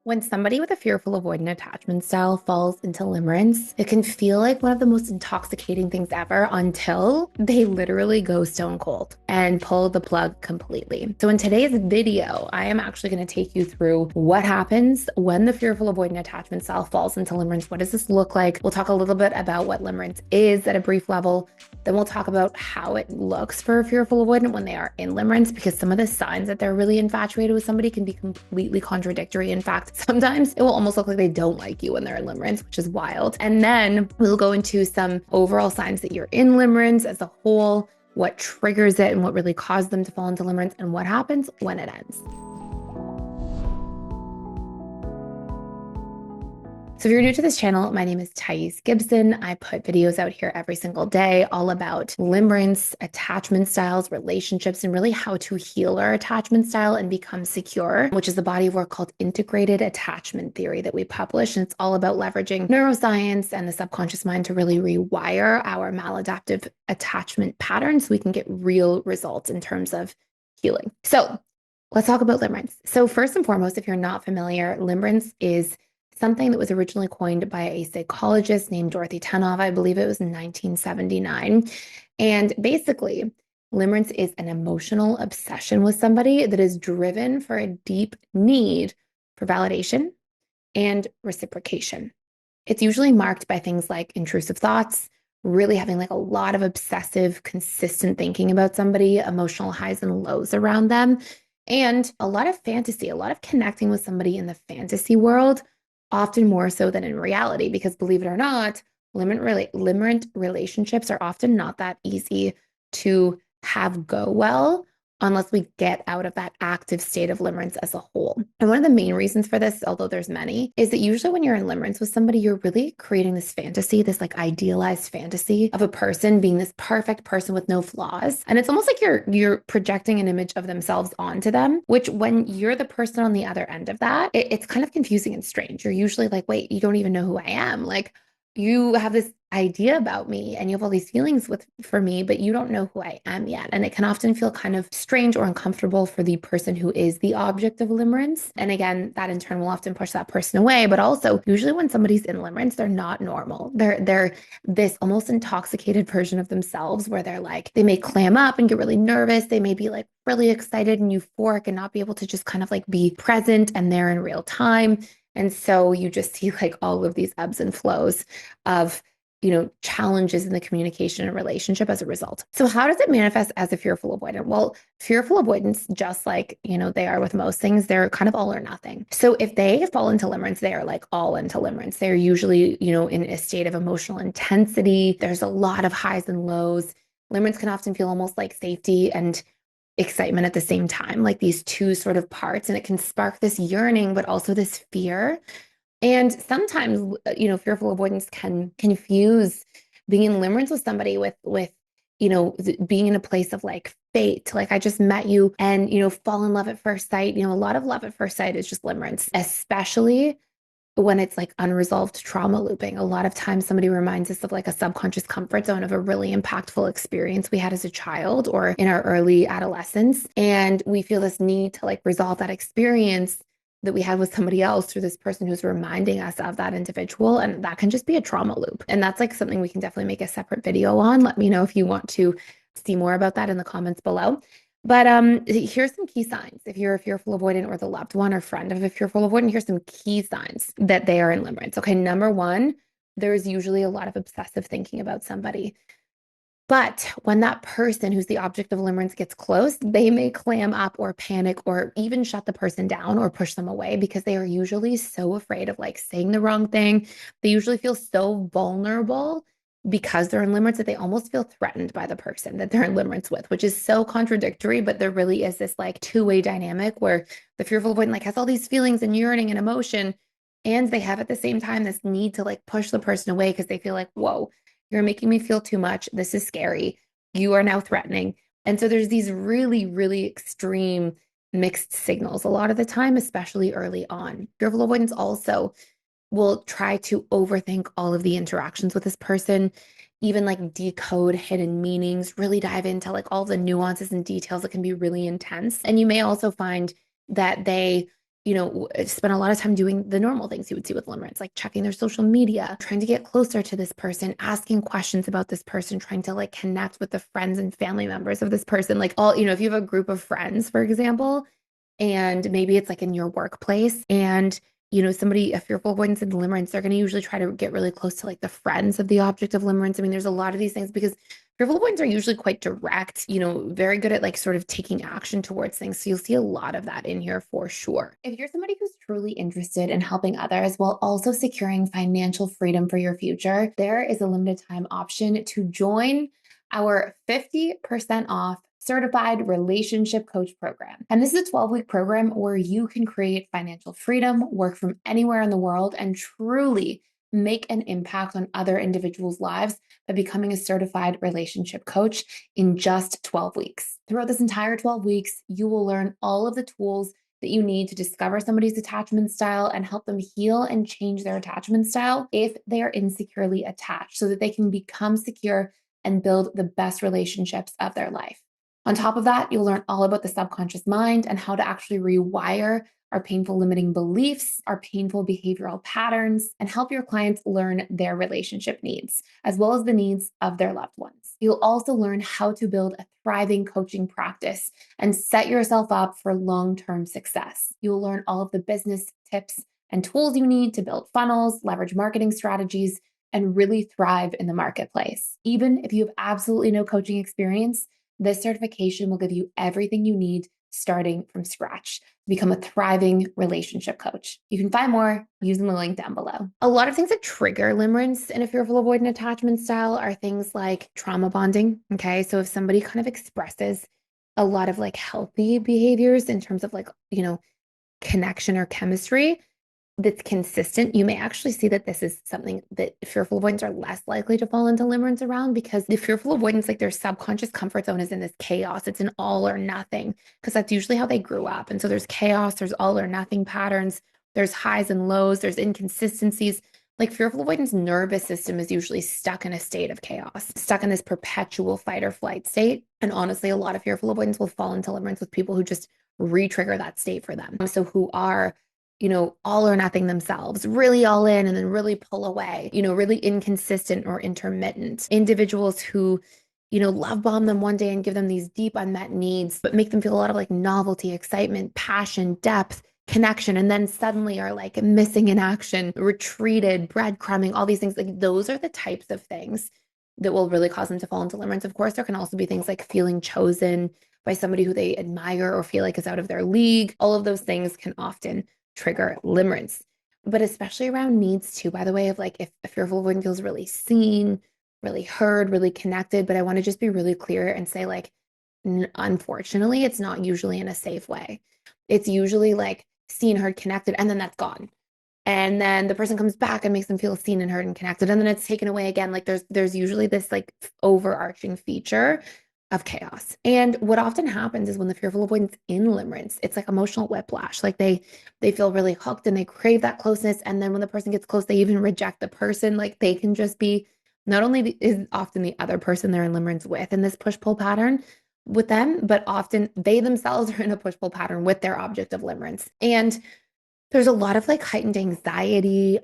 When somebody with a fearful avoidant attachment style falls into limerence, it can feel like one of the most intoxicating things ever until they literally go stone cold and pull the plug completely. So in today's video, I am actually going to take you through what happens when the fearful avoidant attachment style falls into limerence. What does this look like? We'll talk a little bit about what limerence is at a brief level. Then we'll talk about how it looks for a fearful avoidant when they are in limerence, because some of the signs that they're really infatuated with somebody can be completely contradictory. In fact, sometimes it will almost look like they don't like you when they're in limerence, which is wild. And then we'll go into some overall signs that you're in limerence as a whole, what triggers it and what really caused them to fall into limerence, and what happens when it ends. So if you're new to this channel, my name is Gibson. I put videos out here every single day all about limerence, attachment styles, relationships, and really how to heal our attachment style and become secure, which is the body of work called integrated attachment theory that we publish. And it's all about leveraging neuroscience and the subconscious mind to really rewire our maladaptive attachment patterns so we can get real results in terms of healing. So let's talk about limerence. So first and foremost, if you're not familiar, limerence is something that was originally coined by a psychologist named Dorothy Tennov. I believe it was in 1979. And basically, limerence is an emotional obsession with somebody that is driven for a deep need for validation and reciprocation. It's usually marked by things like intrusive thoughts, really having like a lot of obsessive, consistent thinking about somebody, emotional highs and lows around them, and a lot of fantasy, a lot of connecting with somebody in the fantasy world, often more so than in reality, because believe it or not, limerent relationships are often not that easy to have go well unless we get out of that active state of limerence as a whole. And one of the main reasons for this, although there's many, is that usually when you're in limerence with somebody, you're really creating this fantasy, this like idealized fantasy of a person being this perfect person with no flaws. And it's almost like you're projecting an image of themselves onto them, which when you're the person on the other end of that, it's kind of confusing and strange. You're usually like, wait, you don't even know who I am. Like, you have this idea about me and you have all these feelings for me, but you don't know who I am yet. And it can often feel kind of strange or uncomfortable for the person who is the object of limerence. And again, that in turn will often push that person away. But also, usually when somebody's in limerence, they're not normal. They're this almost intoxicated version of themselves where they're like, they may clam up and get really nervous. They may be like really excited and euphoric and not be able to just kind of like be present and there in real time. And so you just see like all of these ebbs and flows of, challenges in the communication and relationship as a result. So how does it manifest as a fearful avoidant? Well, fearful avoidance, just like, they are with most things, they're kind of all or nothing. So if they fall into limerence, they are like all into limerence. They're usually, in a state of emotional intensity. There's a lot of highs and lows. Limerence can often feel almost like safety and excitement at the same time, like these two sort of parts, and it can spark this yearning, but also this fear. And sometimes, fearful avoidance can confuse being in limerence with somebody with, being in a place of like fate. Like I just met you and, fall in love at first sight. A lot of love at first sight is just limerence, especially when it's like unresolved trauma looping. A lot of times somebody reminds us of like a subconscious comfort zone of a really impactful experience we had as a child or in our early adolescence. And we feel this need to like resolve that experience that we had with somebody else through this person who's reminding us of that individual. And that can just be a trauma loop. And that's like something we can definitely make a separate video on. Let me know if you want to see more about that in the comments below. But here's some key signs. If you're a fearful avoidant or the loved one or friend of a fearful avoidant, here's some key signs that they are in limerence. Okay, number one, there's usually a lot of obsessive thinking about somebody. But when that person who's the object of limerence gets close, they may clam up or panic or even shut the person down or push them away because they are usually so afraid of like saying the wrong thing. They usually feel so vulnerable because they're in limerence that they almost feel threatened by the person that they're in limerence with, which is so contradictory. But there really is this like two-way dynamic where the fearful avoidant like has all these feelings and yearning and emotion, and they have at the same time this need to like push the person away because they feel like, whoa, you're making me feel too much. This is scary. You are now threatening. And so there's these really, really extreme mixed signals a lot of the time, especially early on. Fearful avoidance also will try to overthink all of the interactions with this person, even like decode hidden meanings, really dive into like all the nuances and details that can be really intense. And you may also find that they spend a lot of time doing the normal things you would see with limerence, like checking their social media, trying to get closer to this person, asking questions about this person, trying to like connect with the friends and family members of this person. Like if you have a group of friends, for example, and maybe it's like in your workplace and somebody, a fearful avoidance and limerence, they're going to usually try to get really close to like the friends of the object of limerence. I mean, there's a lot of these things because fearful avoidants are usually quite direct, very good at like sort of taking action towards things. So you'll see a lot of that in here for sure. If you're somebody who's truly interested in helping others while also securing financial freedom for your future, there is a limited time option to join our 50% off certified relationship coach program. And this is a 12-week program where you can create financial freedom, work from anywhere in the world, and truly make an impact on other individuals' lives by becoming a certified relationship coach in just 12 weeks. Throughout this entire 12 weeks, you will learn all of the tools that you need to discover somebody's attachment style and help them heal and change their attachment style if they are insecurely attached so that they can become secure and build the best relationships of their life. On top of that, you'll learn all about the subconscious mind and how to actually rewire our painful limiting beliefs, our painful behavioral patterns, and help your clients learn their relationship needs, as well as the needs of their loved ones. You'll also learn how to build a thriving coaching practice and set yourself up for long-term success. You'll learn all of the business tips and tools you need to build funnels, leverage marketing strategies, and really thrive in the marketplace. Even if you have absolutely no coaching experience, this certification will give you everything you need starting from scratch to become a thriving relationship coach. You can find more using the link down below. A lot of things that trigger limerence in a fearful avoidant attachment style are things like trauma bonding. Okay. So if somebody kind of expresses a lot of like healthy behaviors in terms of like, connection or chemistry, that's consistent, you may actually see that this is something that fearful avoidants are less likely to fall into limerence around because the fearful avoidants, like their subconscious comfort zone is in this chaos. It's an all or nothing because that's usually how they grew up. And so there's chaos, there's all or nothing patterns, there's highs and lows, there's inconsistencies. Like fearful avoidance nervous system is usually stuck in a state of chaos, stuck in this perpetual fight or flight state. And honestly, a lot of fearful avoidants will fall into limerence with people who just re-trigger that state for them. So who are all or nothing themselves, really all in and then really pull away, really inconsistent or intermittent. Individuals who, love bomb them one day and give them these deep unmet needs, but make them feel a lot of like novelty, excitement, passion, depth, connection, and then suddenly are like missing in action, retreated, breadcrumbing, all these things. Like those are the types of things that will really cause them to fall into limerence. Of course, there can also be things like feeling chosen by somebody who they admire or feel like is out of their league. All of those things can often trigger limerence, but especially around needs too, by the way, of like if a fearful avoidant feels really seen, really heard, really connected. But I want to just be really clear and say like, unfortunately, it's not usually in a safe way. It's usually like seen, heard, connected, and then that's gone. And then the person comes back and makes them feel seen and heard and connected. And then it's taken away again. Like there's usually this like overarching feature of chaos. And what often happens is when the fearful avoidance in limerence, it's like emotional whiplash. Like they feel really hooked and they crave that closeness. And then when the person gets close, they even reject the person. Like they can just be not only is often the other person they're in limerence with in this push-pull pattern with them, but often they themselves are in a push-pull pattern with their object of limerence. And there's a lot of like heightened anxiety,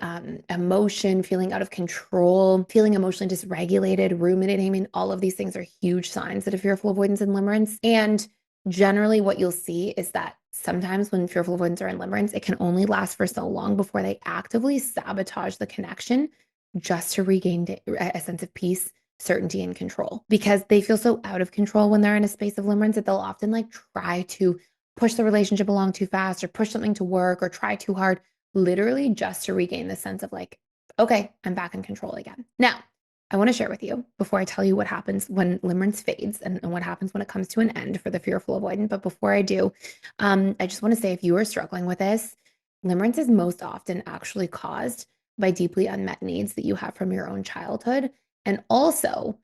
emotion, feeling out of control, feeling emotionally dysregulated, ruminating. I mean, all of these things are huge signs that of fearful avoidance and limerence. And generally, what you'll see is that sometimes when fearful avoidance are in limerence, it can only last for so long before they actively sabotage the connection just to regain a sense of peace, certainty, and control. Because they feel so out of control when they're in a space of limerence that they'll often like try to push the relationship along too fast or push something to work or try too hard, literally just to regain the sense of like, okay, I'm back in control again. Now, I want to share with you before I tell you what happens when limerence fades and what happens when it comes to an end for the fearful avoidant. But before I do, I just want to say if you are struggling with this, limerence is most often actually caused by deeply unmet needs that you have from your own childhood and also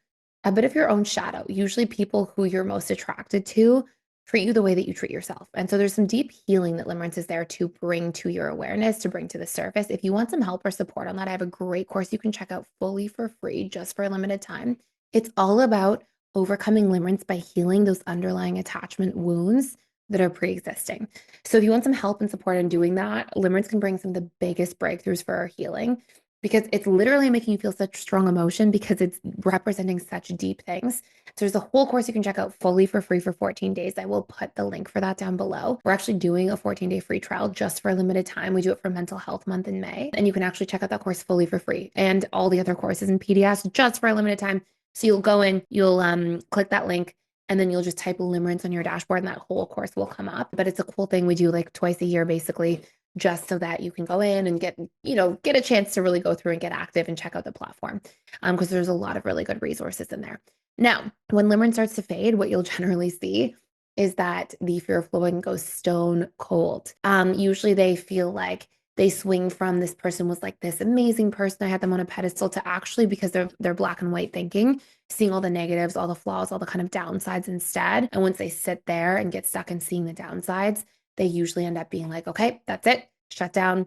a bit of your own shadow. Usually people who you're most attracted to treat you the way that you treat yourself. And so there's some deep healing that limerence is there to bring to your awareness, to bring to the surface. If you want some help or support on that, I have a great course you can check out fully for free just for a limited time. It's all about overcoming limerence by healing those underlying attachment wounds that are pre-existing. So if you want some help and support in doing that, Limerence can bring some of the biggest breakthroughs for our healing because it's literally making you feel such strong emotion because it's representing such deep things. So there's a whole course you can check out fully for free for 14 days. I will put the link for that down below. We're actually doing a 14-day free trial just for a limited time. We do it for Mental Health Month in May, and you can actually check out that course fully for free and all the other courses in PDS just for a limited time. So you'll go in, you'll click that link, and then you'll just type Limerence on your dashboard and that whole course will come up. But it's a cool thing we do like twice a year, basically, just so that you can go in and get a chance to really go through and get active and check out the platform. Because there's a lot of really good resources in there. Now, when Limerence starts to fade, what you'll generally see is that the fear of flowing goes stone cold. Usually they feel like they swing from this person was like this amazing person, I had them on a pedestal, to actually, because they're black and white thinking, seeing all the negatives, all the flaws, all the kind of downsides instead. And once they sit there and get stuck in seeing the downsides, they usually end up being like, okay, that's it, shut down.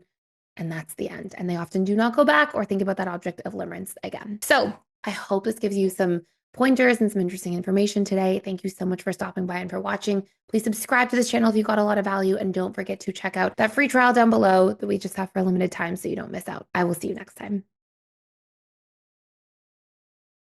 And that's the end. And they often do not go back or think about that object of Limerence again. So I hope this gives you some pointers and some interesting information today. Thank you so much for stopping by and for watching. Please subscribe to this channel if you got a lot of value, and don't forget to check out that free trial down below that we just have for a limited time so you don't miss out. I will see you next time.